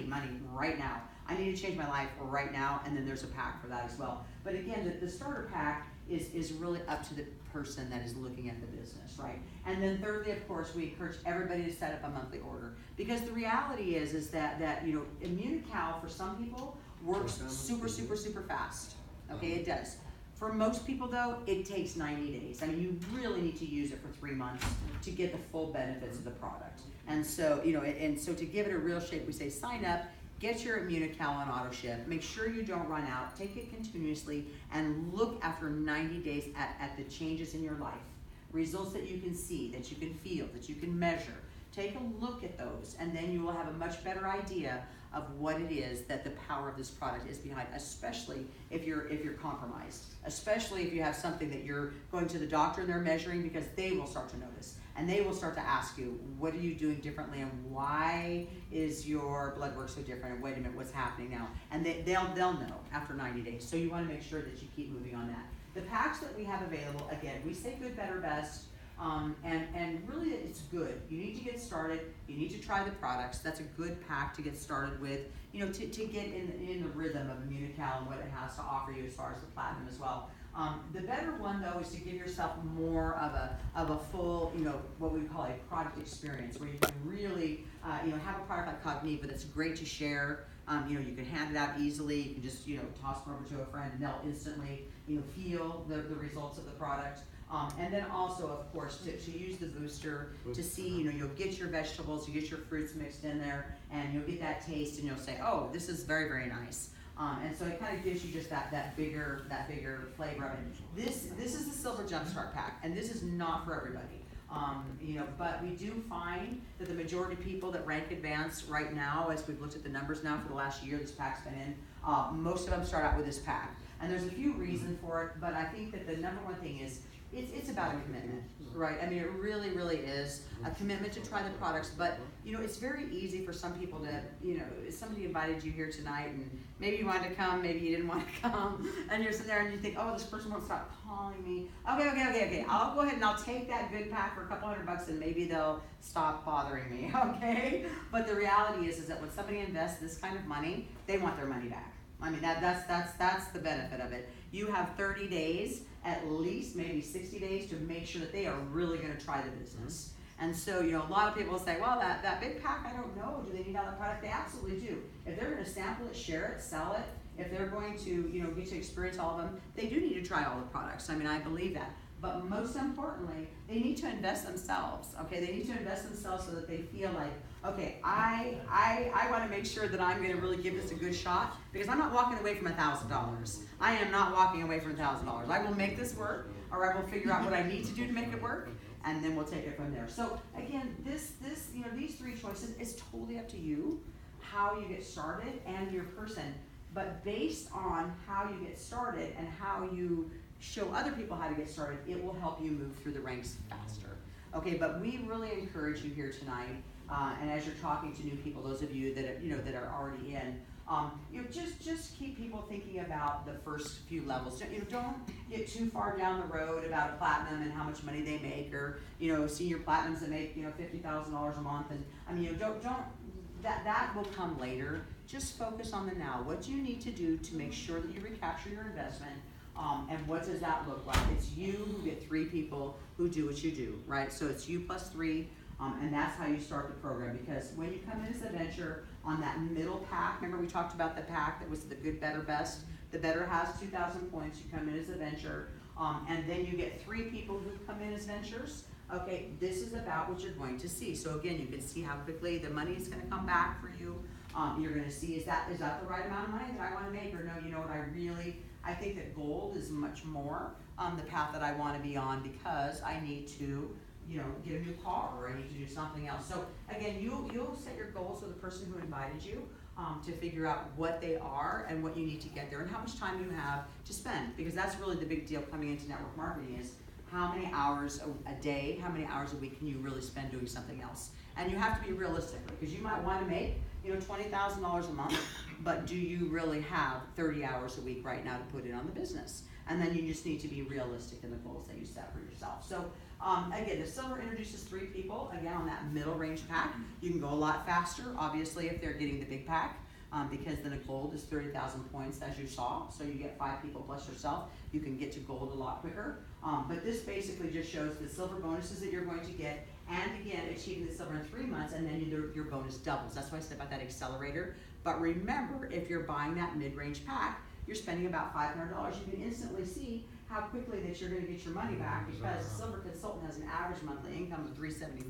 money right now. I need to change my life right now, and then there's a pack for that as well. But again, the starter pack is really up to the person that is looking at the business, right? And then thirdly, of course, we encourage everybody to set up a monthly order, because the reality is that you know, Immunocal for some people works super fast. Okay, it does. For most people though, it takes 90 days. I mean, you really need to use it for 3 months to get the full benefits of the product. And so, you know, and so to give it a real shape, we say sign up, Get your Immunocal on auto ship. Make sure you don't run out. Take it continuously and look after 90 days at the changes in your life. Results that you can see, that you can feel, that you can measure. Take a look at those, and then you will have a much better idea of what it is that the power of this product is behind, especially if you're compromised, especially if you have something that you're going to the doctor and they're measuring, because they will start to notice and they will start to ask you, what are you doing differently and why is your blood work so different, and wait a minute, what's happening now? And they'll know after 90 days. So you want to make sure that you keep moving on that. The packs that we have available, again, we say good, better, best. And really it's good. You need to get started. You need to try the products. That's a good pack to get started with, you know, to get in the rhythm of Immunocal and what it has to offer you as far as the platinum as well. The better one though is to give yourself more of a full, you know, what we call a product experience, where you can really, you know, have a product like Cogniva that's great to share. You know, you can hand it out easily. You can just, you know, toss it over to a friend and they'll instantly, you know, feel the results of the product. And then also, of course, to use the booster to see, you know, you'll get your vegetables, you get your fruits mixed in there, and you'll get that taste, and you'll say, oh, this is very, very nice. And so it kind of gives you just that bigger flavor of it. This is the Silver Jumpstart Pack, and this is not for everybody. You know, but we do find that the majority of people that rank advanced right now, as we've looked at the numbers now for the last year this pack's been in, most of them start out with this pack. And there's a few reasons for it, but I think that the number one thing is, it's about a commitment, right? I mean, it really, really is a commitment to try the products, but, you know, it's very easy for some people to, you know, if somebody invited you here tonight and maybe you wanted to come, maybe you didn't want to come, and you're sitting there and you think, oh, this person won't stop calling me. Okay, I'll go ahead and I'll take that good pack for a couple $100 and maybe they'll stop bothering me, okay? But the reality is that when somebody invests this kind of money, they want their money back. I mean, that's the benefit of it. You have 30 days, at least maybe 60 days, to make sure that they are really going to try the business. And so, you know, a lot of people say, well, that big pack, I don't know, do they need all that product? They absolutely do. If they're going to sample it, share it, sell it, if they're going to, you know, get to experience all of them, they do need to try all the products. I mean, I believe that. But most importantly, they need to invest themselves, okay? They need to invest themselves so that they feel like, okay, I want to make sure that I'm going to really give this a good shot, because I'm not walking away from $1,000. I am not walking away from $1,000. I will make this work, or I will figure out what I need to do to make it work, and then we'll take it from there. So again, this you know, these three choices is totally up to you, how you get started and your person. But based on how you get started and how you show other people how to get started, it will help you move through the ranks faster. Okay, but we really encourage you here tonight, and as you're talking to new people, those of you that are, you know, that are already in, you know, just keep people thinking about the first few levels. You know, don't get too far down the road about a platinum and how much money they make, or, you know, senior platinums that make, you know, $50,000 a month. And I mean, you know, don't that will come later. Just focus on the now. What do you need to do to make sure that you recapture your investment? And what does that look like? It's you who get 3 people who do what you do, right? So it's you plus 3, and that's how you start the program. Because when you come in as a venture on that middle pack, remember we talked about the pack that was the good, better, best. The better has 2,000 points. You come in as a venture, and then you get 3 people who come in as ventures. Okay, this is about what you're going to see. So again, you can see how quickly the money is going to come back for you. You're going to see, is that the right amount of money that I want to make, or no, you know what, I think that gold is much more the path that I want to be on, because I need to, you know, get a new car, or I need to do something else. So again, you'll set your goals with the person who invited you to figure out what they are and what you need to get there and how much time you have to spend, because that's really the big deal coming into network marketing is how many hours a day, how many hours a week can you really spend doing something else? And you have to be realistic, because you might want to make, you know, $20,000 a month, but do you really have 30 hours a week right now to put in on the business? And then you just need to be realistic in the goals that you set for yourself. So again, the silver introduces 3 people, again, on that middle range pack. You can go a lot faster, obviously, if they're getting the big pack, because then a gold is 30,000 points, as you saw. So you get 5 people plus yourself. You can get to gold a lot quicker. But this basically just shows the silver bonuses that you're going to get, and again, achieving the silver in 3 months, and then your bonus doubles. That's why I said about that accelerator. But remember, if you're buying that mid-range pack, you're spending about $500. You can instantly see how quickly that you're going to get your money back, because a silver consultant has an average monthly income of $375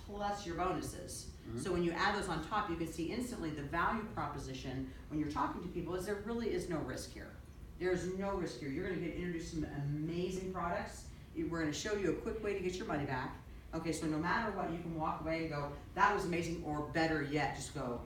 plus your bonuses. So when you add those on top, you can see instantly the value proposition when you're talking to people is there really is no risk here. There's no risk here. You're gonna get introduced to some amazing products. We're gonna show you a quick way to get your money back. Okay, so no matter what, you can walk away and go, that was amazing, or better yet, just go,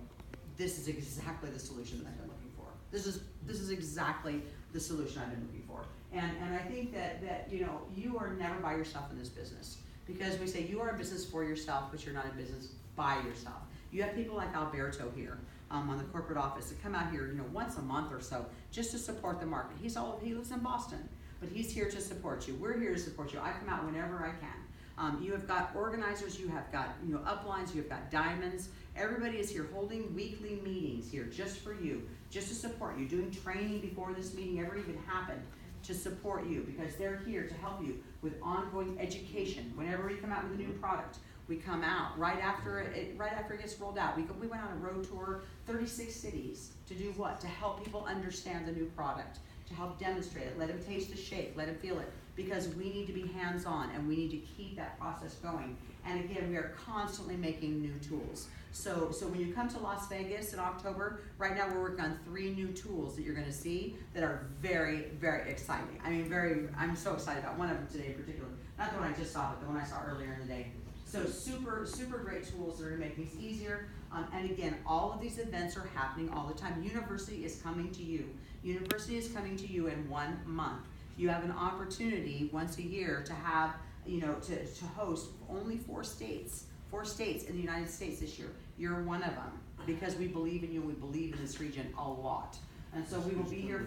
this is exactly the solution that I've been looking for. This is exactly the solution I've been looking for. And I think that you know, you are never by yourself in this business. Because we say you are in business for yourself, but you're not in business by yourself. You have people like Alberto here on the corporate office that come out here, you know, once a month or so just to support the market. He lives in Boston, but he's here to support you. We're here to support you. I come out whenever I can. You have got organizers, you have got, you know, uplines, you have got diamonds. Everybody is here holding weekly meetings here just for you, just to support you, doing training before this meeting ever even happened, to support you, because they're here to help you with ongoing education. Whenever we come out with a new product, we come out right after it gets rolled out. We went on a road tour, 36 cities, to do what? To help people understand the new product, to help demonstrate it, let them taste the shake, let them feel it, because we need to be hands-on and we need to keep that process going. And again, we are constantly making new tools. So when you come to Las Vegas in October, right now we're working on 3 new tools that you're gonna see that are very, very exciting. I mean, I'm so excited about one of them today in particular. Not the one I just saw, but the one I saw earlier in the day. So super, super great tools that are gonna make things easier. And again, all of these events are happening all the time. University is coming to you. University is coming to you in 1 month. You have an opportunity once a year to have, you know, to host only 4 states in the United States this year. You're one of them, because we believe in you, we believe in this region a lot. And so we will be here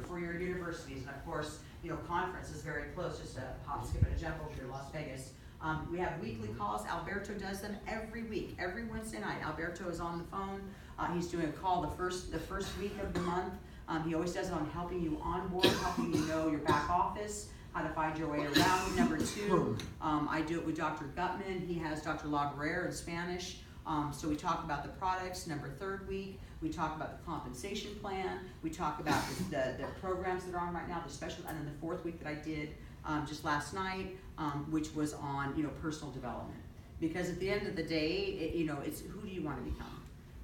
for your universities, and of course, you know, conference is very close, just a hop, skip, and a jump over here to Las Vegas. We have weekly calls. Alberto does them every week, every Wednesday night. Alberto is on the phone. He's doing a call the first week of the month. He always does it on helping you onboard, helping you know your back office, how to find your way around. Number 2, I do it with Dr. Gutman. He has Dr. LORENZO in Spanish. So we talk about the products. Number 3rd week, we talk about the compensation plan. We talk about the programs that are on right now, the special, and then the 4th week that I did just last night, which was on, you know, personal development. Because at the end of the day, you know, it's who do you want to become?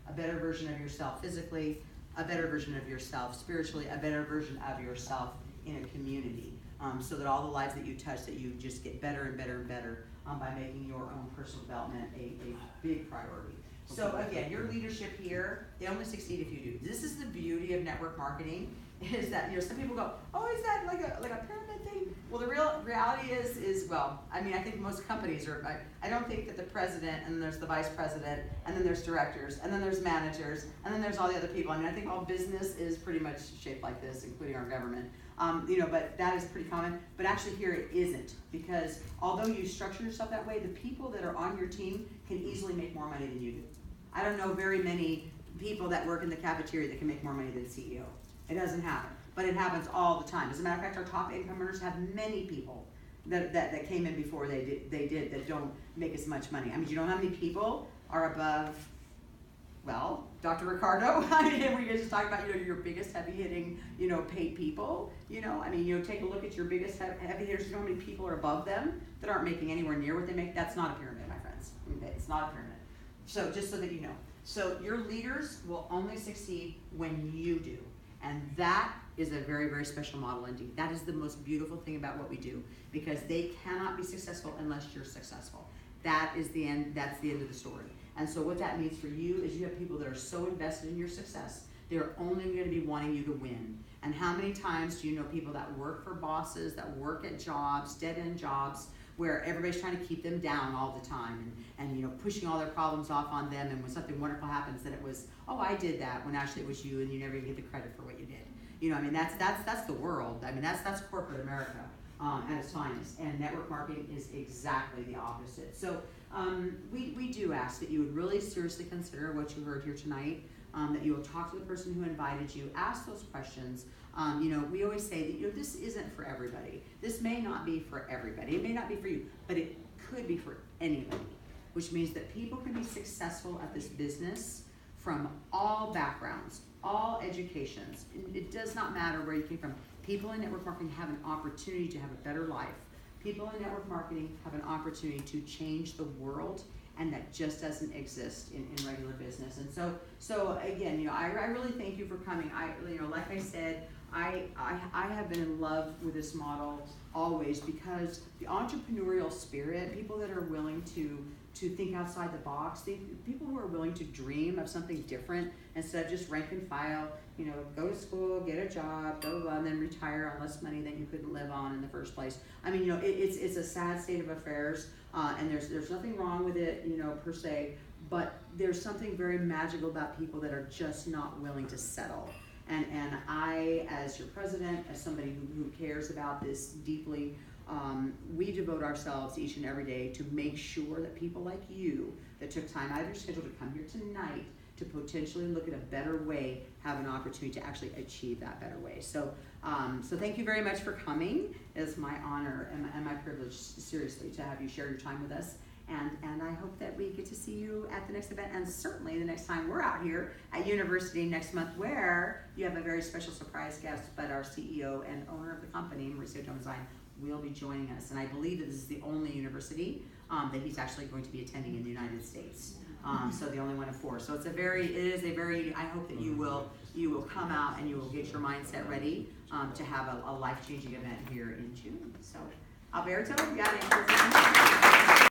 A better version of yourself physically, a better version of yourself spiritually, a better version of yourself in a community. So that all the lives that you touch, that you just get better and better and better by making your own personal development a big priority. So again, your leadership here, they only succeed if you do. This is the beauty of network marketing, is that, you know, some people go, oh, is that like a pyramid thing? Well, the reality is, well, I mean, I think most companies are, I don't think that the president, and then there's the vice president, and then there's directors, and then there's managers, and then there's all the other people. I mean, I think all business is pretty much shaped like this, including our government. You know, but that is pretty common. But actually here it isn't, because although you structure yourself that way, the people that are on your team can easily make more money than you do. I don't know very many people that work in the cafeteria that can make more money than the CEO. It doesn't happen, but it happens all the time. As a matter of fact, our top income earners have many people that came in before they did that don't make as much money. I mean, you know how many people are above, well, Dr. Ricardo? I mean, we just talk about, you know, your biggest heavy hitting, you know, paid people. You know, I mean, you know, take a look at your biggest heavy hitters. You know how many people are above them that aren't making anywhere near what they make? That's not a pyramid, my friends. Okay, it's not a pyramid. So just so that you know. So your leaders will only succeed when you do. And that is a very, very special model indeed. That is the most beautiful thing about what we do, because they cannot be successful unless you're successful. That is the end, that's the end of the story. And so what that means for you is you have people that are so invested in your success, they're only going to be wanting you to win. And how many times do you know people that work for bosses, that work at jobs, dead-end jobs, where everybody's trying to keep them down all the time and you know, pushing all their problems off on them, and when something wonderful happens, then it was, oh, I did that, when actually it was you, and you never even get the credit for what you did. You know, I mean, that's the world. I mean, that's corporate America at its finest, and network marketing is exactly the opposite. So we do ask that you would really seriously consider what you heard here tonight, that you will talk to the person who invited you, ask those questions. You know, we always say that, you know, this isn't for everybody. This may not be for everybody. It may not be for you, but it could be for anybody, which means that people can be successful at this business from all backgrounds, all educations. It does not matter where you came from. People in network marketing have an opportunity to have a better life. People in network marketing have an opportunity to change the world and that just doesn't exist in regular business. And so again, you know, I really thank you for coming. You know, like I said, I have been in love with this model always, because the entrepreneurial spirit, people that are willing to think outside the box, people who are willing to dream of something different instead of just rank and file, you know, go to school, get a job, blah, blah, blah, and then retire on less money than you couldn't live on in the first place. I mean, you know, it's a sad state of affairs, and there's nothing wrong with it, you know, per se, but there's something very magical about people that are just not willing to settle. And I, as your president, as somebody who cares about this deeply, we devote ourselves each and every day to make sure that people like you that took time out of your schedule to come here tonight to potentially look at a better way have an opportunity to actually achieve that better way. So thank you very much for coming. It's my honor and my privilege, seriously, to have you share your time with us. And I hope that we get to see you at the next event, and certainly the next time we're out here at University next month, where you have a very special surprise guest, but our CEO and owner of the company, Mauricio Domazine, will be joining us. And I believe that this is the only university that he's actually going to be attending in the United States. So the only one of 4. So it is a very, I hope that you will come out and you will get your mindset ready to have a life-changing event here in June. So, Alberto, you got anything?